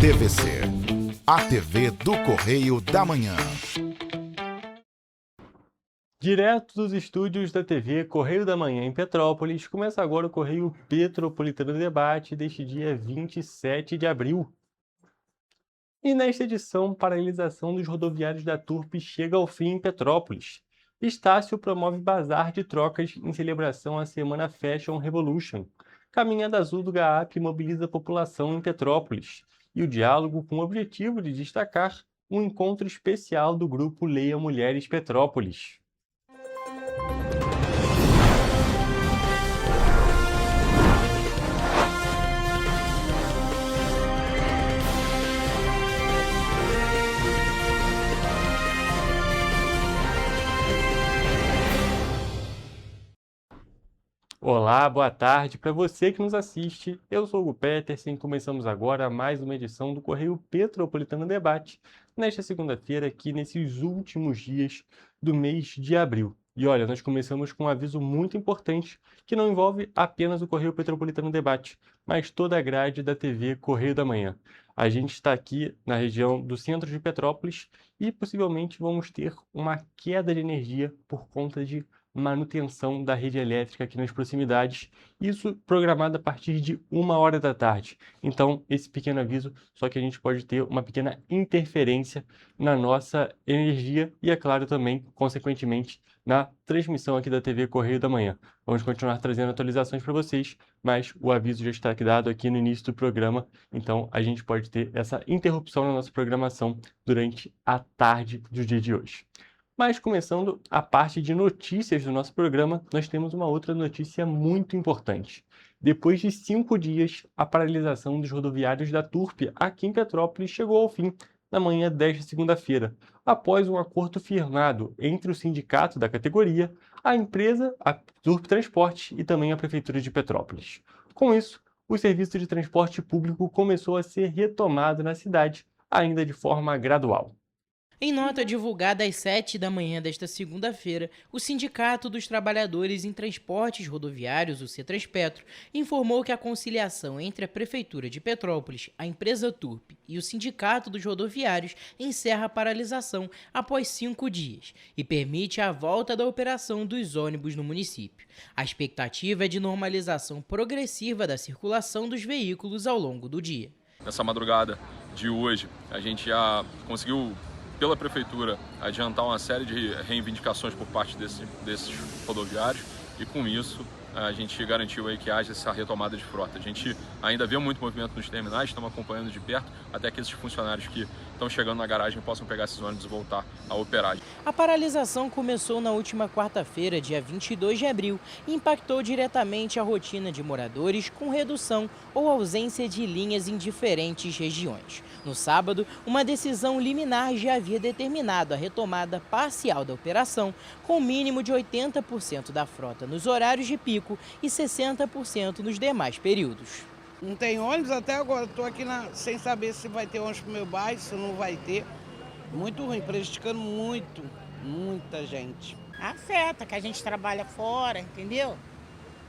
TVC, a TV do Correio da Manhã. Direto dos estúdios da TV Correio da Manhã em Petrópolis, começa agora o Correio Petropolitano Debate deste dia 27 de abril. E nesta edição, paralisação dos rodoviários da Turp chega ao fim em Petrópolis. Estácio promove bazar de trocas em celebração à Semana Fashion Revolution. Caminhada Azul do GAAP mobiliza a população em Petrópolis. E o diálogo com o objetivo de destacar um encontro especial do grupo Leia Mulheres Petrópolis. Olá, boa tarde para você que nos assiste. Eu sou o Hugo Petersen e começamos agora mais uma edição do Correio Petropolitano Debate, nesta segunda-feira, aqui nesses últimos dias do mês de abril. E olha, nós começamos com um aviso muito importante que não envolve apenas o Correio Petropolitano Debate, mas toda a grade da TV Correio da Manhã. A gente está aqui na região do centro de Petrópolis e possivelmente vamos ter uma queda de energia por conta de manutenção da rede elétrica aqui nas proximidades, isso programado a partir de 1h da tarde. Então, esse pequeno aviso, só que a gente pode ter uma pequena interferência na nossa energia e, é claro, também, consequentemente, na transmissão aqui da TV Correio da Manhã. Vamos continuar trazendo atualizações para vocês, mas o aviso já está dado aqui no início do programa, então a gente pode ter essa interrupção na nossa programação durante a tarde do dia de hoje. Mas começando a parte de notícias do nosso programa, nós temos uma outra notícia muito importante. Depois de 5 dias, a paralisação dos rodoviários da Turp aqui em Petrópolis chegou ao fim na manhã desta segunda-feira, após um acordo firmado entre o sindicato da categoria, a empresa, a Turp Transporte e também a Prefeitura de Petrópolis. Com isso, o serviço de transporte público começou a ser retomado na cidade, ainda de forma gradual. Em nota divulgada às 7 da manhã desta segunda-feira, o Sindicato dos Trabalhadores em Transportes Rodoviários, o CETRANSPETRO, informou que a conciliação entre a Prefeitura de Petrópolis, a empresa Turp e o Sindicato dos Rodoviários encerra a paralisação após 5 dias e permite a volta da operação dos ônibus no município. A expectativa é de normalização progressiva da circulação dos veículos ao longo do dia. Nessa madrugada de hoje, a gente já conseguiu, pela Prefeitura, adiantar uma série de reivindicações por parte desses rodoviários e, com isso, a gente garantiu aí que haja essa retomada de frota. A gente ainda vê muito movimento nos terminais, estamos acompanhando de perto, até que esses funcionários que estão chegando na garagem possam pegar esses ônibus e voltar a operar. A paralisação começou na última quarta-feira, dia 22 de abril, e impactou diretamente a rotina de moradores com redução ou ausência de linhas em diferentes regiões. No sábado, uma decisão liminar já havia determinado a retomada parcial da operação, com o mínimo de 80% da frota nos horários de pico e 60% nos demais períodos. Não tem ônibus até agora, estou aqui sem saber se vai ter ônibus para o meu bairro, se não vai ter. Muito ruim, prejudicando muita gente. Afeta, que a gente trabalha fora, entendeu?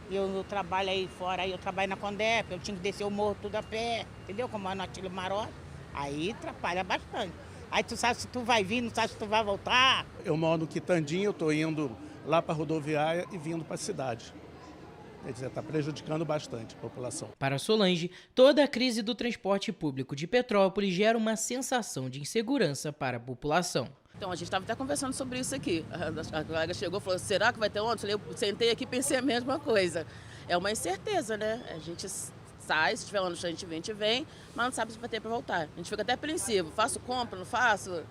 Eu trabalho aí fora, aí eu trabalho na Condep, eu tinha que descer o morro tudo a pé, entendeu? Como é no Atílio Marota, aí atrapalha bastante. Aí tu sabe se tu vai vir, não sabe se tu vai voltar. Eu moro no Quitandinho, eu estou indo lá para a rodoviária e vindo para a cidade. Quer dizer, está prejudicando bastante a população. Para Solange, toda a crise do transporte público de Petrópolis gera uma sensação de insegurança para a população. Então, a gente estava até conversando sobre isso aqui. A colega chegou e falou, será que vai ter ônibus? Eu sentei aqui e pensei a mesma coisa. É uma incerteza, né? A gente sai, se tiver ônibus a gente vem, mas não sabe se vai ter para voltar. A gente fica até apreensivo. Faço compra, não faço?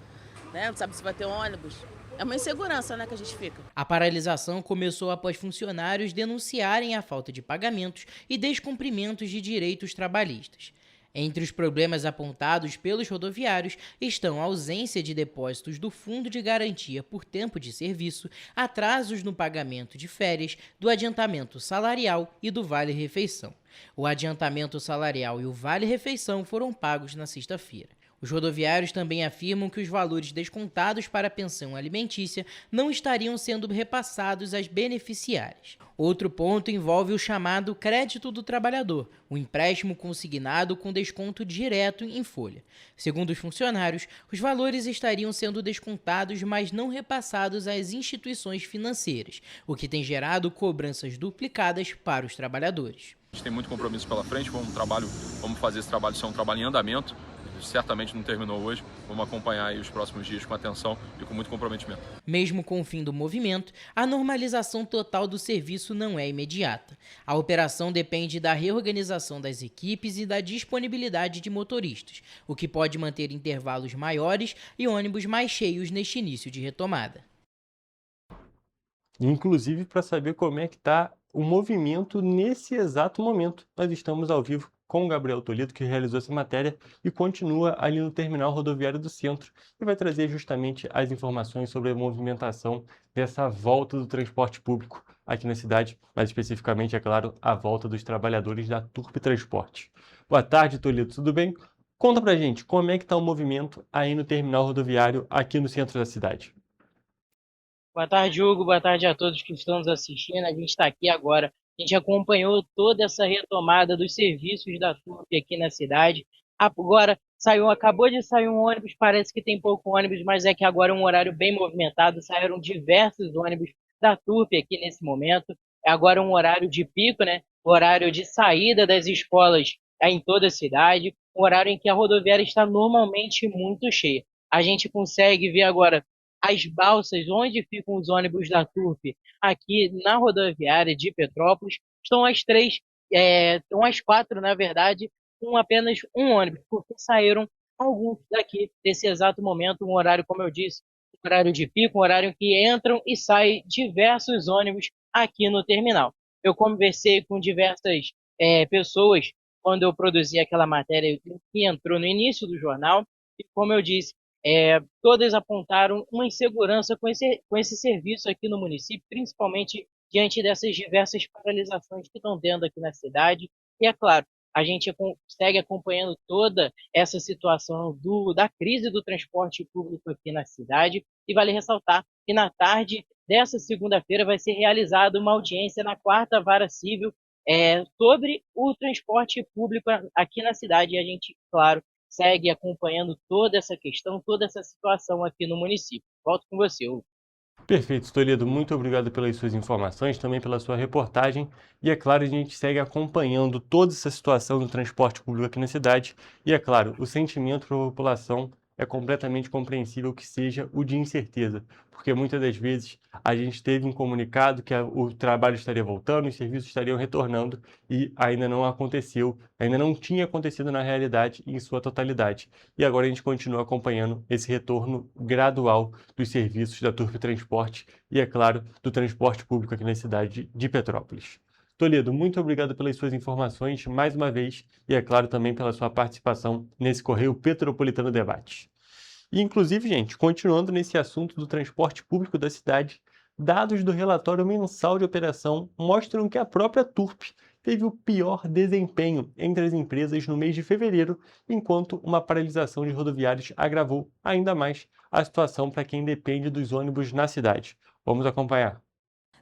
Né? Não sabe se vai ter ônibus. É uma insegurança, né, que a gente fica. A paralisação começou após funcionários denunciarem a falta de pagamentos e descumprimentos de direitos trabalhistas. Entre os problemas apontados pelos rodoviários estão a ausência de depósitos do Fundo de Garantia por Tempo de Serviço, atrasos no pagamento de férias, do adiantamento salarial e do Vale-Refeição. O adiantamento salarial e o Vale-Refeição foram pagos na sexta-feira. Os rodoviários também afirmam que os valores descontados para a pensão alimentícia não estariam sendo repassados às beneficiárias. Outro ponto envolve o chamado crédito do trabalhador, o empréstimo consignado com desconto direto em folha. Segundo os funcionários, os valores estariam sendo descontados, mas não repassados às instituições financeiras, o que tem gerado cobranças duplicadas para os trabalhadores. A gente tem muito compromisso pela frente, vamos fazer esse trabalho ser um trabalho em andamento. Certamente não terminou hoje, vamos acompanhar aí os próximos dias com atenção e com muito comprometimento. Mesmo com o fim do movimento, a normalização total do serviço não é imediata. A operação depende da reorganização das equipes e da disponibilidade de motoristas, o que pode manter intervalos maiores e ônibus mais cheios neste início de retomada. Inclusive, para saber como é que está o movimento nesse exato momento, nós estamos ao vivo com o Gabriel Toledo, que realizou essa matéria e continua ali no terminal rodoviário do centro e vai trazer justamente as informações sobre a movimentação dessa volta do transporte público aqui na cidade, mais especificamente, é claro, a volta dos trabalhadores da Turp Transporte. Boa tarde, Toledo, tudo bem? Conta pra gente como é que está o movimento aí no terminal rodoviário aqui no centro da cidade. Boa tarde, Hugo. Boa tarde a todos que estão nos assistindo. A gente está aqui agora. A gente acompanhou toda essa retomada dos serviços da Turp aqui na cidade. Agora acabou de sair um ônibus, parece que tem pouco ônibus, mas é que agora é um horário bem movimentado. Saíram diversos ônibus da Turp aqui nesse momento. É agora um horário de pico, né? Horário de saída das escolas em toda a cidade. Um horário em que a rodoviária está normalmente muito cheia. A gente consegue ver agora as balsas onde ficam os ônibus da Turp aqui na rodoviária de Petrópolis. Estão estão às 4, na verdade, com apenas um ônibus, porque saíram alguns daqui desse exato momento, um horário, como eu disse, um horário de pico, um horário em que entram e saem diversos ônibus aqui no terminal. Eu conversei com diversas pessoas quando eu produzi aquela matéria que entrou no início do jornal, e como eu disse, todas apontaram uma insegurança com esse serviço aqui no município, principalmente diante dessas diversas paralisações que estão tendo aqui na cidade. E é claro, a gente segue acompanhando toda essa situação da crise do transporte público aqui na cidade. E vale ressaltar que na tarde dessa segunda-feira vai ser realizada uma audiência na 4ª Vara Civil sobre o transporte público aqui na cidade. E a gente, claro, segue acompanhando toda essa questão, toda essa situação aqui no município. Volto com você, Hugo. Perfeito, Toledo. Muito obrigado pelas suas informações, também pela sua reportagem. E é claro, a gente segue acompanhando toda essa situação do transporte público aqui na cidade. E é claro, o sentimento para a população é completamente compreensível que seja o de incerteza, porque muitas das vezes a gente teve um comunicado que o trabalho estaria voltando, os serviços estariam retornando e ainda não aconteceu, ainda não tinha acontecido na realidade em sua totalidade. E agora a gente continua acompanhando esse retorno gradual dos serviços da Turp Transporte e, é claro, do transporte público aqui na cidade de Petrópolis. Toledo, muito obrigado pelas suas informações mais uma vez e, é claro, também pela sua participação nesse Correio Petropolitano Debate. E, inclusive, gente, continuando nesse assunto do transporte público da cidade, dados do relatório mensal de operação mostram que a própria Turp teve o pior desempenho entre as empresas no mês de fevereiro, enquanto uma paralisação de rodoviários agravou ainda mais a situação para quem depende dos ônibus na cidade. Vamos acompanhar.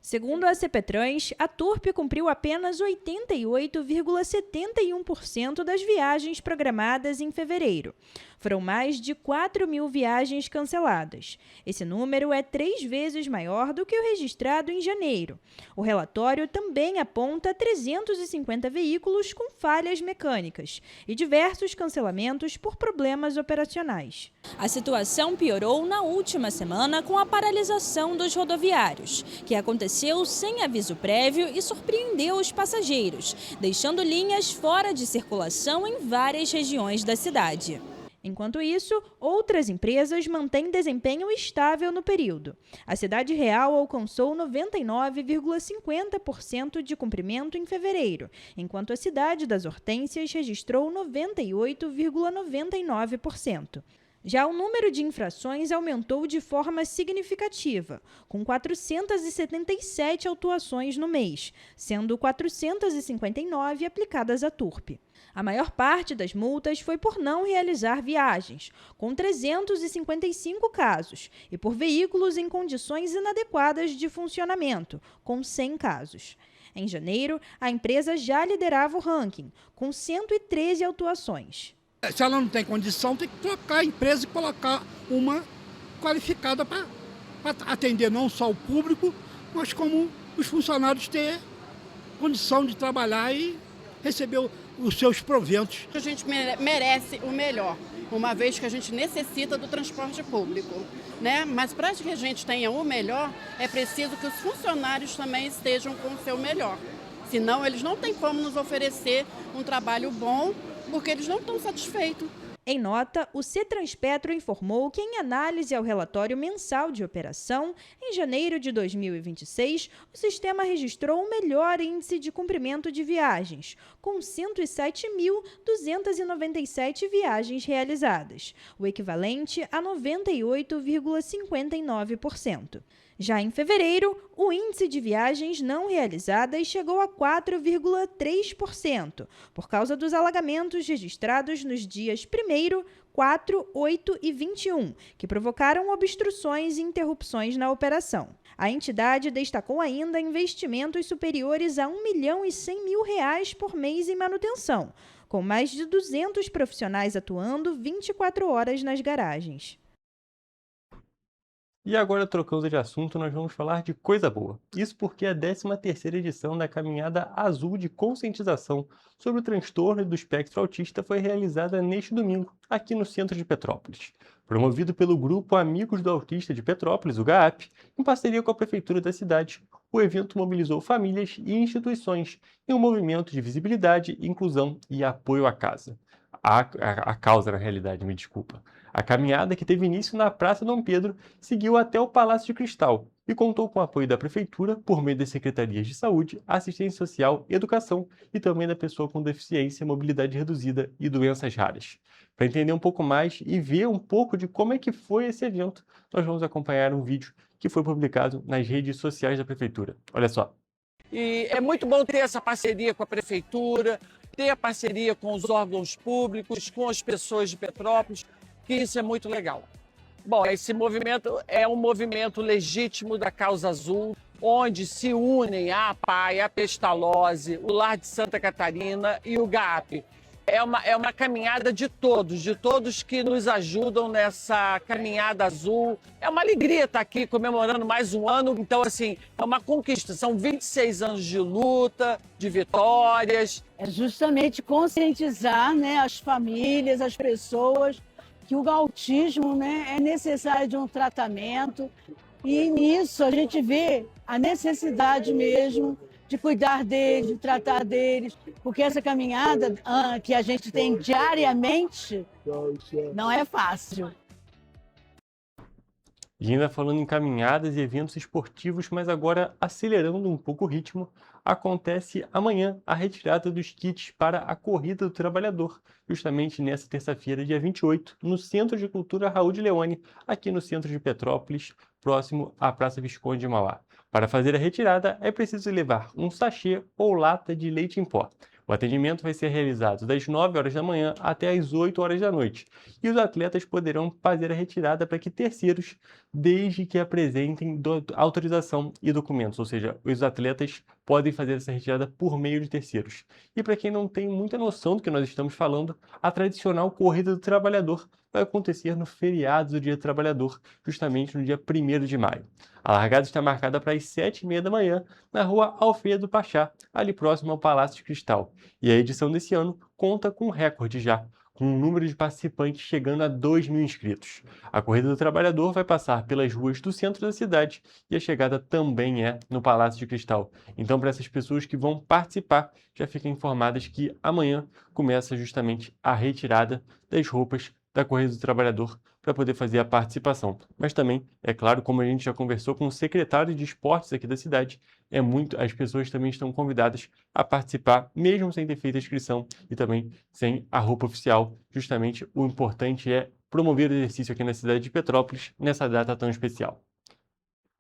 Segundo a CPTrans, a Turp cumpriu apenas 88,71% das viagens programadas em fevereiro. Foram mais de 4.000 viagens canceladas. Esse número é 3 vezes maior do que o registrado em janeiro. O relatório também aponta 350 veículos com falhas mecânicas e diversos cancelamentos por problemas operacionais. A situação piorou na última semana com a paralisação dos rodoviários, que aconteceu sem aviso prévio e surpreendeu os passageiros, deixando linhas fora de circulação em várias regiões da cidade. Enquanto isso, outras empresas mantêm desempenho estável no período. A Cidade Real alcançou 99,50% de cumprimento em fevereiro, enquanto a Cidade das Hortênsias registrou 98,99%. Já o número de infrações aumentou de forma significativa, com 477 autuações no mês, sendo 459 aplicadas à TURP. A maior parte das multas foi por não realizar viagens, com 355 casos, e por veículos em condições inadequadas de funcionamento, com 100 casos. Em janeiro, a empresa já liderava o ranking, com 113 autuações. Se ela não tem condição, tem que trocar a empresa e colocar uma qualificada para atender não só o público, mas como os funcionários ter condição de trabalhar e receber os seus proventos. A gente merece o melhor, uma vez que a gente necessita do transporte público, né? Mas para que a gente tenha o melhor, é preciso que os funcionários também estejam com o seu melhor. Senão, eles não têm como nos oferecer um trabalho bom, porque eles não estão satisfeitos. Em nota, o CETRANSPETRO informou que, em análise ao relatório mensal de operação, em janeiro de 2026, o sistema registrou o melhor índice de cumprimento de viagens, com 107.297 viagens realizadas, o equivalente a 98,59%. Já em fevereiro, o índice de viagens não realizadas chegou a 4,3%, por causa dos alagamentos registrados nos dias 1º, 4, 8 e 21, que provocaram obstruções e interrupções na operação. A entidade destacou ainda investimentos superiores a R$ 1.100.000 por mês em manutenção, com mais de 200 profissionais atuando 24 horas nas garagens. E agora, trocando de assunto, nós vamos falar de coisa boa. Isso porque a 13ª edição da Caminhada Azul de Conscientização sobre o Transtorno do Espectro Autista foi realizada neste domingo, aqui no centro de Petrópolis. Promovido pelo Grupo Amigos do Autista de Petrópolis, o GAAP, em parceria com a Prefeitura da cidade, o evento mobilizou famílias e instituições em um movimento de visibilidade, inclusão e apoio à causa. A causa, na realidade, me desculpa. A caminhada, que teve início na Praça Dom Pedro, seguiu até o Palácio de Cristal e contou com o apoio da Prefeitura por meio das Secretarias de Saúde, Assistência Social, Educação e também da pessoa com deficiência, mobilidade reduzida e doenças raras. Para entender um pouco mais e ver um pouco de como é que foi esse evento, nós vamos acompanhar um vídeo que foi publicado nas redes sociais da Prefeitura. Olha só. E é muito bom ter essa parceria com a Prefeitura, ter a parceria com os órgãos públicos, com as pessoas de Petrópolis, que isso é muito legal. Bom, esse movimento é um movimento legítimo da Causa Azul, onde se unem a APAI, a Pestalozzi, o Lar de Santa Catarina e o GAAP. É uma caminhada de todos que nos ajudam nessa caminhada azul. É uma alegria estar aqui comemorando mais um ano. Então, assim, é uma conquista. São 26 anos de luta, de vitórias. É justamente conscientizar, né, as famílias, as pessoas, que o autismo, né, é necessário de um tratamento. E nisso a gente vê a necessidade mesmo de cuidar deles, de tratar deles, porque essa caminhada que a gente tem diariamente não é fácil. E ainda falando em caminhadas e eventos esportivos, mas agora acelerando um pouco o ritmo, acontece amanhã a retirada dos kits para a Corrida do Trabalhador, justamente nessa terça-feira, dia 28, no Centro de Cultura Raul de Leone, aqui no centro de Petrópolis, próximo à Praça Visconde de Mauá. Para fazer a retirada, é preciso levar um sachê ou lata de leite em pó. O atendimento vai ser realizado das 9 horas da manhã até as 8 horas da noite. E os atletas poderão fazer a retirada para que terceiros, desde que apresentem autorização e documentos. Ou seja, os atletas podem fazer essa retirada por meio de terceiros. E para quem não tem muita noção do que nós estamos falando, a tradicional Corrida do Trabalhador vai acontecer no feriado do Dia do Trabalhador, justamente no dia 1º de maio. A largada está marcada para as 7h30 da manhã, na rua Alfredo Pachá, ali próximo ao Palácio de Cristal. E a edição desse ano conta com um recorde já, com um número de participantes chegando a 2.000 inscritos. A Corrida do Trabalhador vai passar pelas ruas do centro da cidade e a chegada também é no Palácio de Cristal. Então, para essas pessoas que vão participar, já fiquem informadas que amanhã começa justamente a retirada das roupas da Corrida do Trabalhador para poder fazer a participação. Mas também, é claro, como a gente já conversou com o secretário de esportes aqui da cidade, as pessoas também estão convidadas a participar, mesmo sem ter feito a inscrição e também sem a roupa oficial. Justamente o importante é promover o exercício aqui na cidade de Petrópolis nessa data tão especial.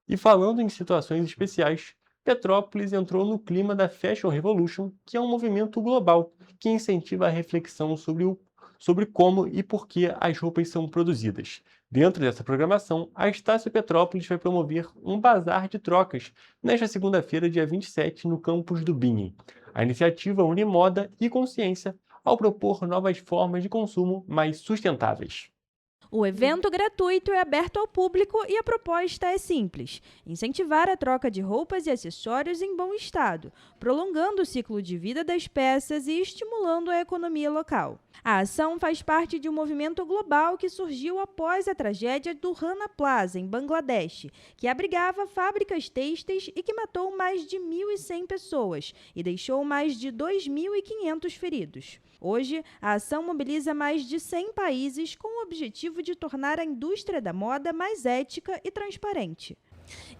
E falando em situações especiais, Petrópolis entrou no clima da Fashion Revolution, que é um movimento global que incentiva a reflexão sobre como e por que as roupas são produzidas. Dentro dessa programação, a Estácio Petrópolis vai promover um bazar de trocas nesta segunda-feira, dia 27, no campus do Binhem. A iniciativa une moda e consciência ao propor novas formas de consumo mais sustentáveis. O evento gratuito é aberto ao público e a proposta é simples: incentivar a troca de roupas e acessórios em bom estado, prolongando o ciclo de vida das peças e estimulando a economia local. A ação faz parte de um movimento global que surgiu após a tragédia do Rana Plaza, em Bangladesh, que abrigava fábricas têxteis e que matou mais de 1.100 pessoas e deixou mais de 2.500 feridos. Hoje, a ação mobiliza mais de 100 países com o objetivo de tornar a indústria da moda mais ética e transparente.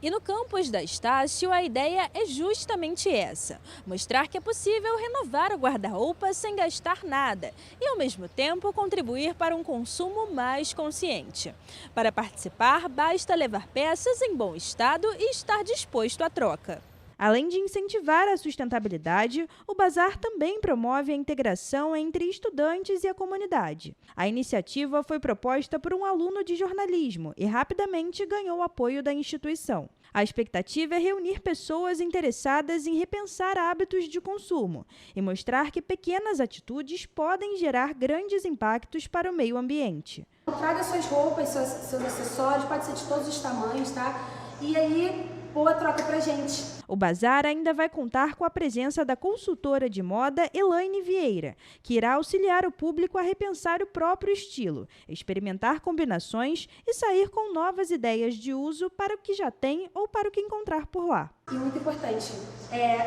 E no campus da Estácio, a ideia é justamente essa: mostrar que é possível renovar o guarda-roupa sem gastar nada e, ao mesmo tempo, contribuir para um consumo mais consciente. Para participar, basta levar peças em bom estado e estar disposto à troca. Além de incentivar a sustentabilidade, o bazar também promove a integração entre estudantes e a comunidade. A iniciativa foi proposta por um aluno de jornalismo e rapidamente ganhou o apoio da instituição. A expectativa é reunir pessoas interessadas em repensar hábitos de consumo e mostrar que pequenas atitudes podem gerar grandes impactos para o meio ambiente. Traga suas roupas, seus acessórios, pode ser de todos os tamanhos, tá? E aí, boa troca pra gente. O bazar ainda vai contar com a presença da consultora de moda Elaine Vieira, que irá auxiliar o público a repensar o próprio estilo, experimentar combinações e sair com novas ideias de uso para o que já tem ou para o que encontrar por lá. E muito importante,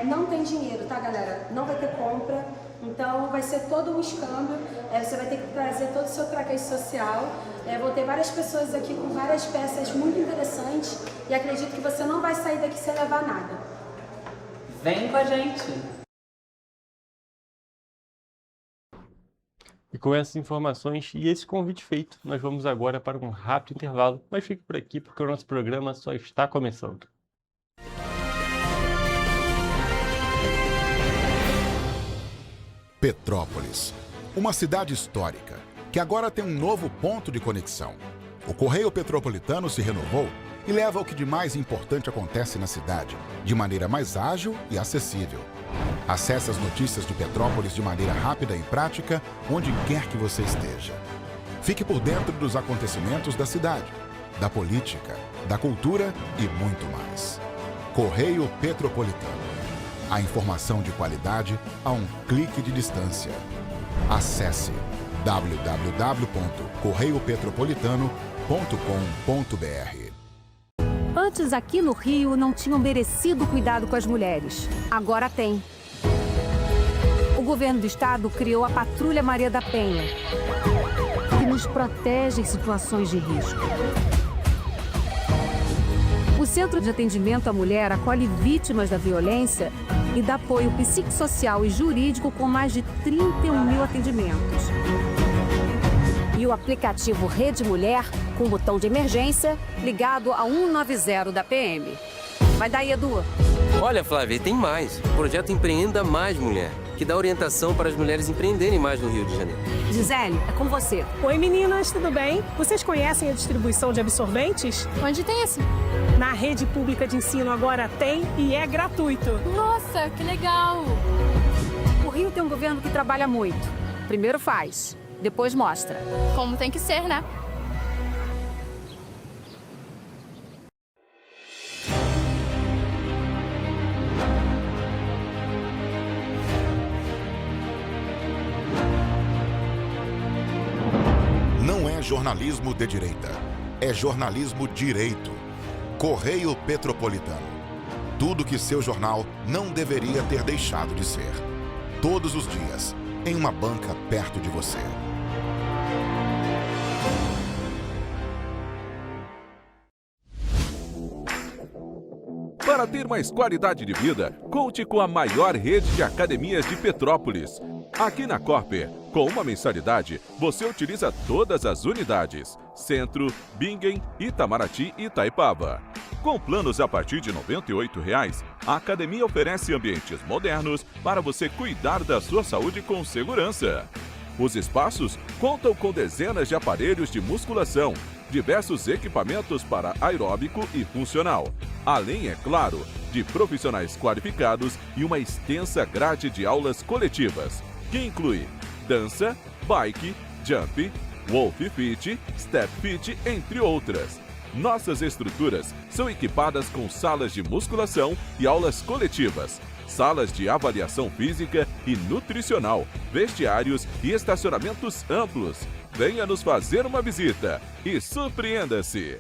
não tem dinheiro, tá, galera? Não vai ter compra, então vai ser todo um escândalo, você vai ter que trazer todo o seu traquejo social. Vou ter várias pessoas aqui com várias peças muito interessantes e acredito que você não vai sair daqui sem levar nada. Vem com a gente! E com essas informações e esse convite feito, nós vamos agora para um rápido intervalo, mas fique por aqui porque o nosso programa só está começando. Petrópolis, uma cidade histórica, que agora tem um novo ponto de conexão. O Correio Petropolitano se renovou e leva o que de mais importante acontece na cidade, de maneira mais ágil e acessível. Acesse as notícias de Petrópolis de maneira rápida e prática, onde quer que você esteja. Fique por dentro dos acontecimentos da cidade, da política, da cultura e muito mais. Correio Petropolitano. A informação de qualidade a um clique de distância. Acesse www.correiopetropolitano.com.br. Antes, aqui no Rio, não tinham merecido cuidado com as mulheres. Agora tem. O governo do estado criou a Patrulha Maria da Penha, que nos protege em situações de risco. O Centro de Atendimento à Mulher acolhe vítimas da violência e dá apoio psicossocial e jurídico com mais de 31.000 atendimentos. E o aplicativo Rede Mulher, com botão de emergência, ligado a 190 da PM. Vai daí, Edu. Olha, Flávia, tem mais. O projeto Empreenda Mais Mulher, que dá orientação para as mulheres empreenderem mais no Rio de Janeiro. Gisele, é com você. Oi, meninas, tudo bem? Vocês conhecem a distribuição de absorventes? Onde tem esse? Na rede pública de ensino agora tem e é gratuito. Nossa, que legal! O Rio tem um governo que trabalha muito. Primeiro faz, depois mostra. Como tem que ser, né? Não é jornalismo de direita, é jornalismo direito. Correio Petropolitano. Tudo que seu jornal não deveria ter deixado de ser. Todos os dias, em uma banca perto de você. Para ter mais qualidade de vida, conte com a maior rede de academias de Petrópolis. Aqui na Corper, com uma mensalidade, você utiliza todas as unidades: Centro, Bingen, Itamaraty e Itaipava. Com planos a partir de R$ 98,00, a academia oferece ambientes modernos para você cuidar da sua saúde com segurança. Os espaços contam com dezenas de aparelhos de musculação, diversos equipamentos para aeróbico e funcional, além, é claro, de profissionais qualificados e uma extensa grade de aulas coletivas, que inclui dança, bike, jump, Wolf Fit, Step Fit, entre outras. Nossas estruturas são equipadas com salas de musculação e aulas coletivas, salas de avaliação física e nutricional, vestiários e estacionamentos amplos. Venha nos fazer uma visita e surpreenda-se!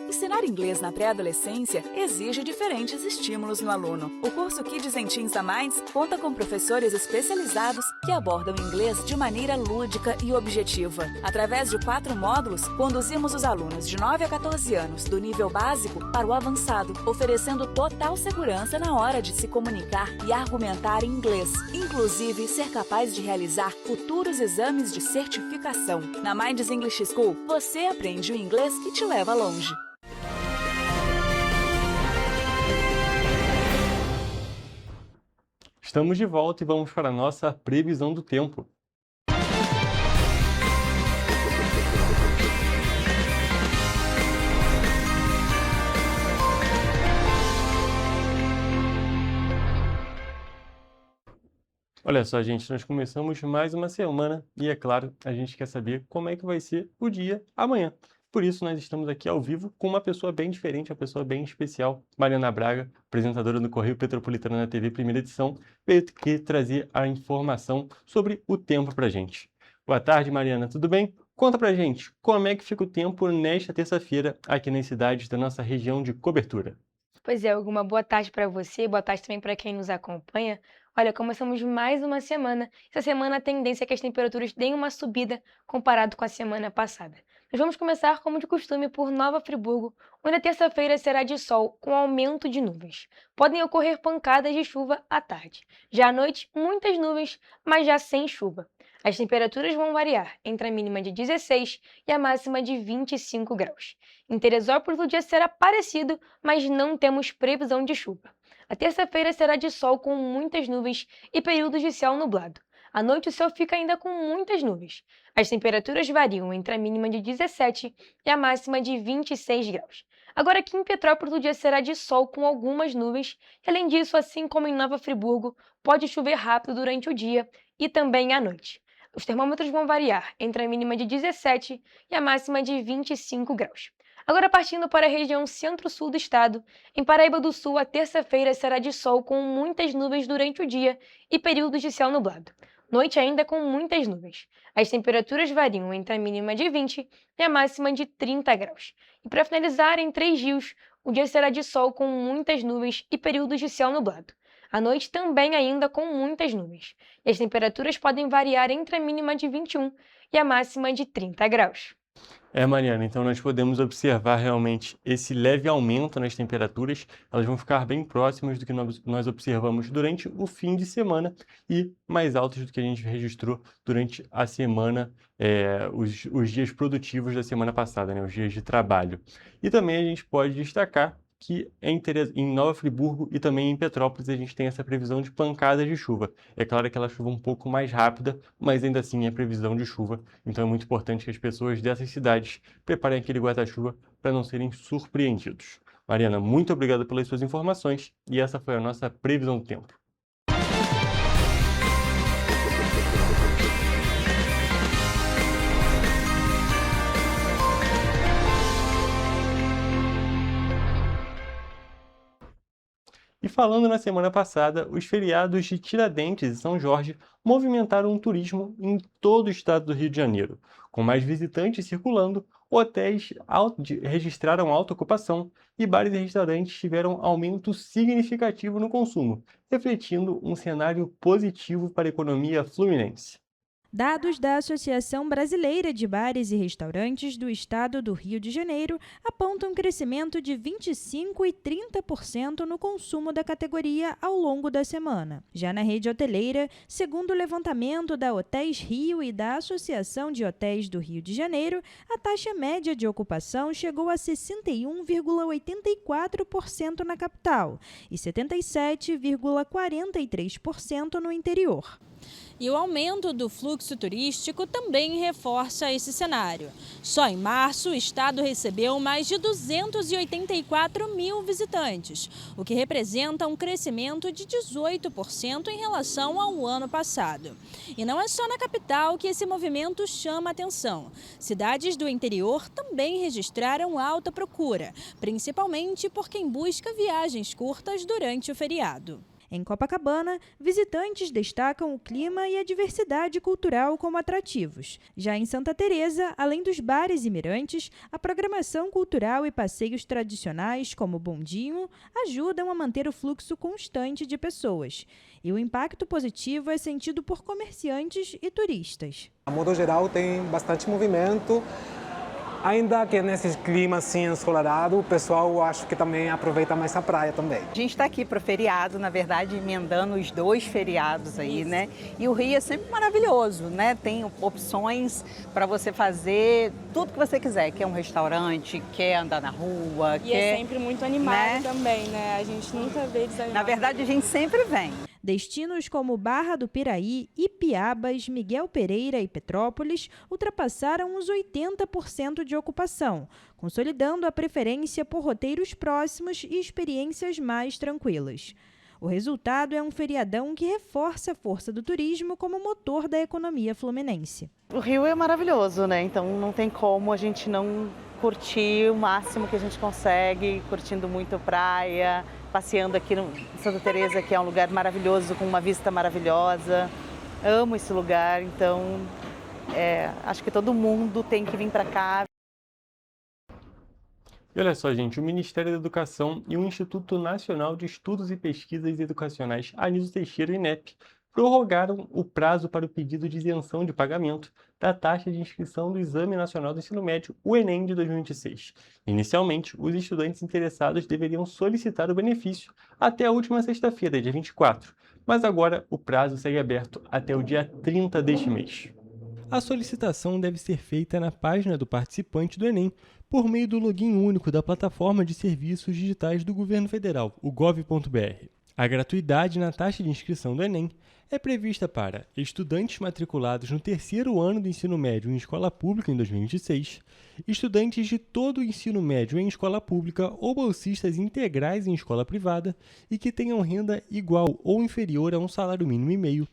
Ensinar inglês na pré-adolescência exige diferentes estímulos no aluno. O curso Kids and Teens a Mais conta com professores especializados que abordam o inglês de maneira lúdica e objetiva. Através de 4 módulos, conduzimos os alunos de 9 a 14 anos do nível básico para o avançado, oferecendo total segurança na hora de se comunicar e argumentar em inglês, inclusive ser capaz de realizar futuros exames de certificação. Na Minds English School, você aprende o inglês que te leva longe. Estamos de volta e vamos para a nossa previsão do tempo. Olha só, gente, nós começamos mais uma semana e, é claro, a gente quer saber como é que vai ser o dia amanhã. Por isso, nós estamos aqui ao vivo com uma pessoa bem diferente, uma pessoa bem especial. Mariana Braga, apresentadora do Correio Petropolitano na TV Primeira Edição, veio aqui trazer a informação sobre o tempo pra gente. Boa tarde, Mariana, tudo bem? Conta pra gente, como é que fica o tempo nesta terça-feira aqui nas cidades da nossa região de cobertura? Pois é, uma boa tarde para você, boa tarde também para quem nos acompanha. Olha, começamos mais uma semana. Essa semana a tendência é que as temperaturas deem uma subida comparado com a semana passada. Nós vamos começar, como de costume, por Nova Friburgo, onde a terça-feira será de sol, com aumento de nuvens. Podem ocorrer pancadas de chuva à tarde. Já à noite, muitas nuvens, mas já sem chuva. As temperaturas vão variar entre a mínima de 16 e a máxima de 25 graus. Em Teresópolis, o dia será parecido, mas não temos previsão de chuva. A terça-feira será de sol com muitas nuvens e períodos de céu nublado. À noite, o céu fica ainda com muitas nuvens. As temperaturas variam entre a mínima de 17 e a máxima de 26 graus. Agora, aqui em Petrópolis, o dia será de sol com algumas nuvens. E, além disso, assim como em Nova Friburgo, pode chover rápido durante o dia e também à noite. Os termômetros vão variar entre a mínima de 17 e a máxima de 25 graus. Agora, partindo para a região centro-sul do estado, em Paraíba do Sul, a terça-feira será de sol com muitas nuvens durante o dia e períodos de céu nublado. Noite ainda com muitas nuvens. As temperaturas variam entre a mínima de 20 e a máxima de 30 graus. E para finalizar, em Três Rios, o dia será de sol com muitas nuvens e períodos de céu nublado. À noite também ainda com muitas nuvens. E as temperaturas podem variar entre a mínima de 21 e a máxima de 30 graus. Mariana, então nós podemos observar realmente esse leve aumento nas temperaturas. Elas vão ficar bem próximas do que nós observamos durante o fim de semana e mais altas do que a gente registrou durante a semana, os dias produtivos da semana passada, né, os dias de trabalho. E também a gente pode destacar que em Nova Friburgo e também em Petrópolis a gente tem essa previsão de pancadas de chuva. É claro que ela chuva um pouco mais rápida, mas ainda assim é previsão de chuva. Então é muito importante que as pessoas dessas cidades preparem aquele guarda-chuva para não serem surpreendidos. Mariana, muito obrigado pelas suas informações e essa foi a nossa previsão do tempo. falando na semana passada, os feriados de Tiradentes e São Jorge movimentaram o turismo em todo o estado do Rio de Janeiro. Com mais visitantes circulando, hotéis registraram alta ocupação e bares e restaurantes tiveram aumento significativo no consumo, refletindo um cenário positivo para a economia fluminense. Dados da Associação Brasileira de Bares e Restaurantes do Estado do Rio de Janeiro apontam crescimento de 25% e 30% no consumo da categoria ao longo da semana. Já na rede hoteleira, segundo o levantamento da Hotéis Rio e da Associação de Hotéis do Rio de Janeiro, a taxa média de ocupação chegou a 61,84% na capital e 77,43% no interior. E o aumento do fluxo turístico também reforça esse cenário. Só em março, o estado recebeu mais de 284 mil visitantes, o que representa um crescimento de 18% em relação ao ano passado. E não é só na capital que esse movimento chama atenção. Cidades do interior também registraram alta procura, principalmente por quem busca viagens curtas durante o feriado. Em Copacabana, visitantes destacam o clima e a diversidade cultural como atrativos. Já em Santa Teresa, além dos bares e mirantes, a programação cultural e passeios tradicionais, como o bondinho, ajudam a manter o fluxo constante de pessoas. E o impacto positivo é sentido por comerciantes e turistas. A modo geral, tem bastante movimento. Ainda que nesse clima assim ensolarado, o pessoal acho que também aproveita mais a praia também. A gente está aqui para o feriado, na verdade, emendando os 2 feriados aí, né? E o Rio é sempre maravilhoso, né? Tem opções para você fazer tudo que você quiser. Quer um restaurante, quer andar na rua, e é sempre muito animado, né? Também, né? A gente nunca vê desanimado. Na verdade, a gente sempre vem. Destinos como Barra do Piraí, Ipiabas, Miguel Pereira e Petrópolis ultrapassaram os 80% de ocupação, consolidando a preferência por roteiros próximos e experiências mais tranquilas. O resultado é um feriadão que reforça a força do turismo como motor da economia fluminense. O Rio é maravilhoso, né? Então não tem como a gente não curtir o máximo que a gente consegue, curtindo muito praia, passeando aqui no Santa Teresa, que é um lugar maravilhoso, com uma vista maravilhosa. Amo esse lugar, então acho que todo mundo tem que vir para cá. E olha só, gente, o Ministério da Educação e o Instituto Nacional de Estudos e Pesquisas Educacionais Anísio Teixeira, INEP, prorrogaram o prazo para o pedido de isenção de pagamento da taxa de inscrição do Exame Nacional do Ensino Médio, o Enem, de 2026. Inicialmente, os estudantes interessados deveriam solicitar o benefício até a última sexta-feira, dia 24, mas agora o prazo segue aberto até o dia 30 deste mês. A solicitação deve ser feita na página do participante do Enem, por meio do login único da Plataforma de Serviços Digitais do Governo Federal, o gov.br. A gratuidade na taxa de inscrição do Enem é prevista para estudantes matriculados no 3º ano do ensino médio em escola pública em 2026, estudantes de todo o ensino médio em escola pública ou bolsistas integrais em escola privada e que tenham renda igual ou inferior a um salário mínimo e meio,